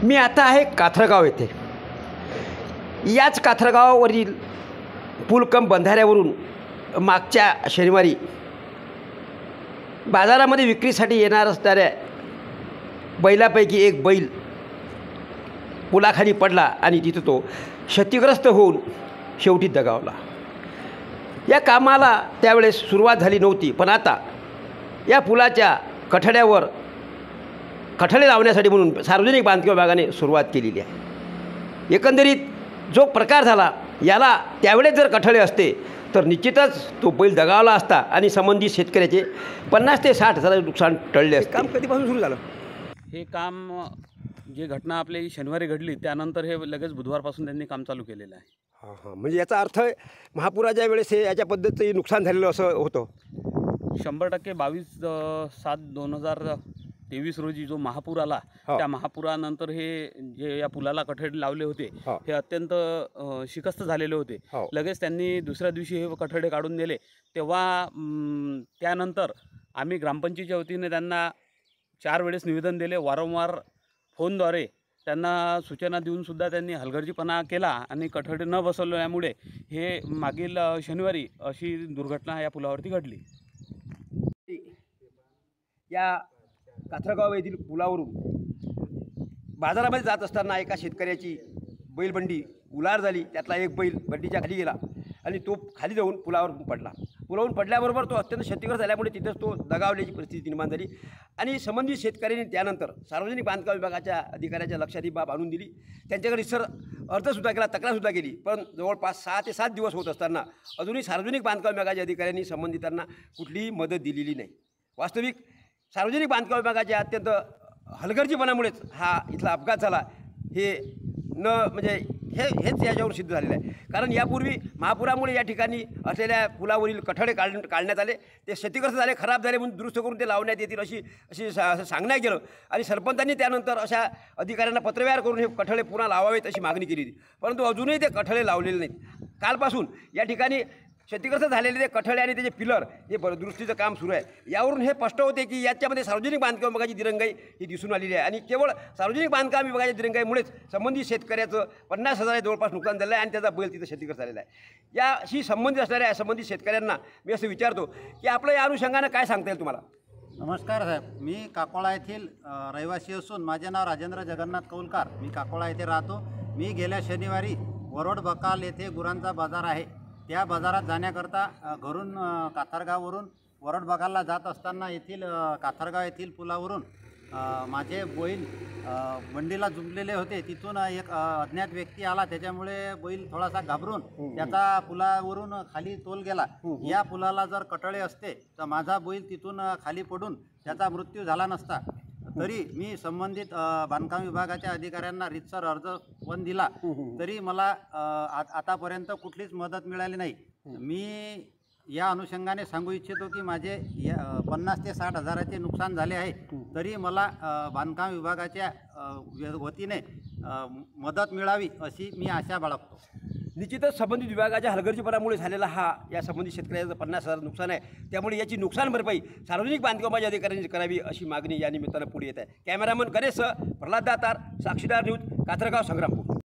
मी आता आहे काथरगाव येथे। याच काथरगावावरील पुलकम बंधाऱ्यावरून मागच्या शनिवारी बाजारामध्ये विक्रीसाठी येणार असणाऱ्या बैलापैकी एक बैल पुलाखाली पडला आणि तिथं तो क्षतिग्रस्त होऊन शेवटी दगावला। या कामाला त्यावेळेस सुरुवात झाली नव्हती, पण आता या पुलाच्या कठड्यावर कठडे लावण्यासाठी म्हणून सार्वजनिक बांधकाम विभागाने सुरुवात केलेली आहे। एकंदरीत जो प्रकार झाला याला त्यावेळेस जर कठडे असते तर निश्चितच तो बैल दगावला असता आणि संबंधित शेतकऱ्याचे 50 ते 60 हजाराचे नुकसान टळले असते। काम कधीपासून सुरू झालं? हे काम जे घटना आपली शनिवारी घडली त्यानंतर हे लगेच बुधवारपासून त्यांनी काम चालू केलेलं आहे। हां, म्हणजे याचा अर्थ महापुराच्या वेळेस हे याच्या पद्धतीने नुकसान झालेलं असं होतं। 100% 22/7/2023 रोजी जो महापूर आला त्या महापुरानंतर हे जे या पुलाला कठडे लावले होते हे अत्यंत शिकस्त झालेले होते। लगेच त्यांनी दुसऱ्या दिवशी हे कठडे काढून दिले। तेव्हा त्यानंतर आम्ही ग्रामपंचायतीच्या वतीने त्यांना 4 वेळेस निवेदन दिले। वारंवार फोनद्वारे त्यांना सूचना देऊनसुद्धा त्यांनी हलगर्जीपणा केला आणि कठडे न बसवल्यामुळे हे मागील शनिवारी अशी दुर्घटना या पुलावरती घडली। या काथरगाव येथील पुलावरून बाजारामध्ये जात असताना एका शेतकऱ्याची बैलबंडी उलार झाली। त्यातला एक बैल बंडीच्या खाली गेला आणि तो खाली जाऊन पुलावर पडला। पुलावरून पडल्याबरोबर तो अत्यंत क्षतिग्रस्त झाल्यामुळे तिथंच तो दगावल्याची परिस्थिती निर्माण झाली आणि संबंधित शेतकऱ्यांनी त्यानंतर सार्वजनिक बांधकाम विभागाच्या अधिकाऱ्याच्या लक्षात ही बाब आणून दिली। त्यांच्याकडे सर अर्जसुद्धा केला, तक्रारसुद्धा केली, पण जवळपास 6 ते 7 दिवस होत असताना अजूनही सार्वजनिक बांधकाम विभागाच्या अधिकाऱ्यांनी संबंधितांना कुठलीही मदत दिलेली नाही। वास्तविक सार्वजनिक बांधकाम विभागाच्या अत्यंत हलगर्जीपणामुळेच हा इथला अपघात झाला हे म्हणजे हेच याच्यावर सिद्ध झालेलं आहे। कारण यापूर्वी महापुरामुळे या ठिकाणी असलेल्या पुलावरील कठडे काढण्यात आले, ते क्षतिग्रस्त झाले, खराब झाले म्हणून दुरुस्त करून ते लावण्यात येतील अशी सांगण्यात गेलं आणि सरपंचांनी त्यानंतर अशा अधिकाऱ्यांना पत्रव्यवहार करून हे कठडे पुन्हा लावावेत अशी मागणी केली होती, परंतु अजूनही ते कठडे लावलेले नाहीत। कालपासून या ठिकाणी क्षतिग्रस्त झालेले ते कठडे आणि त्याचे पिलर हे दुरुस्तीचं काम सुरू आहे। यावरून हे स्पष्ट होते की याच्यामध्ये सार्वजनिक बांधकाम विभागाची दिरंगाई ही दिसून आलेली आहे आणि केवळ सार्वजनिक बांधकाम विभागाच्या दिरंगाईमुळेच संबंधित शेतकऱ्याचं 50,000 जवळपास नुकसान झालं आहे आणि त्याचा बैल तिथं क्षतिग्रस्त झालेला आहे। याशी संबंधित असणाऱ्या संबंधित शेतकऱ्यांना मी असं विचारतो की आपलं या अनुषंगानं काय सांगता येईल तुम्हाला? नमस्कार साहेब, मी काकोळा येथील रहिवासी असून माझे नाव राजेंद्र जगन्नाथ कौलकार। मी काकोळा येथे राहतो। मी गेल्या शनिवारी वरोड बकाल येथे गुरांचा बाजार आहे त्या बाजारात जाण्याकरता घरून काथरगाववरून वरोड बकालला जात असताना येथील काथरगाव येथील पुलावरून माझे बैल बंडीला जुंपलेले होते। तिथून एक अज्ञात व्यक्ती आला, त्याच्यामुळे बैल थोडासा घाबरून त्याचा पुलावरून खाली तोल गेला। या पुलाला जर कठडे असते तर माझा बैल तिथून खाली पडून त्याचा मृत्यू झाला नसता। तरी मी संबंधित बांधकाम विभागाच्या अधिकाऱ्यांना रीतसर अर्ज पण दिला, तरी मला आतापर्यंत कुठलीच मदत मिळाली नाही। मी या अनुषंगाने सांगू इच्छितो की माझे 50 ते 60 हजाराचे नुकसान झाले आहे, तरी मला बांधकाम विभागाच्या वतीने मदत मिळावी अशी मी आशा बाळगतो। निश्चितच संबंधित विभागाच्या हलगर्जीपणामुळे झालेला हा या संबंधित शेतकऱ्याचं 50,000 नुकसान आहे, त्यामुळे याची नुकसान भरपाई सार्वजनिक बांधकामाच्या अधिकाऱ्यांनी करावी अशी मागणी या निमित्तानं पुढे येत आहे। कॅमेरामन गणेशसह प्रल्हाद दातार, साक्षीदार न्यूज, काथरगाव, संग्रामपूर।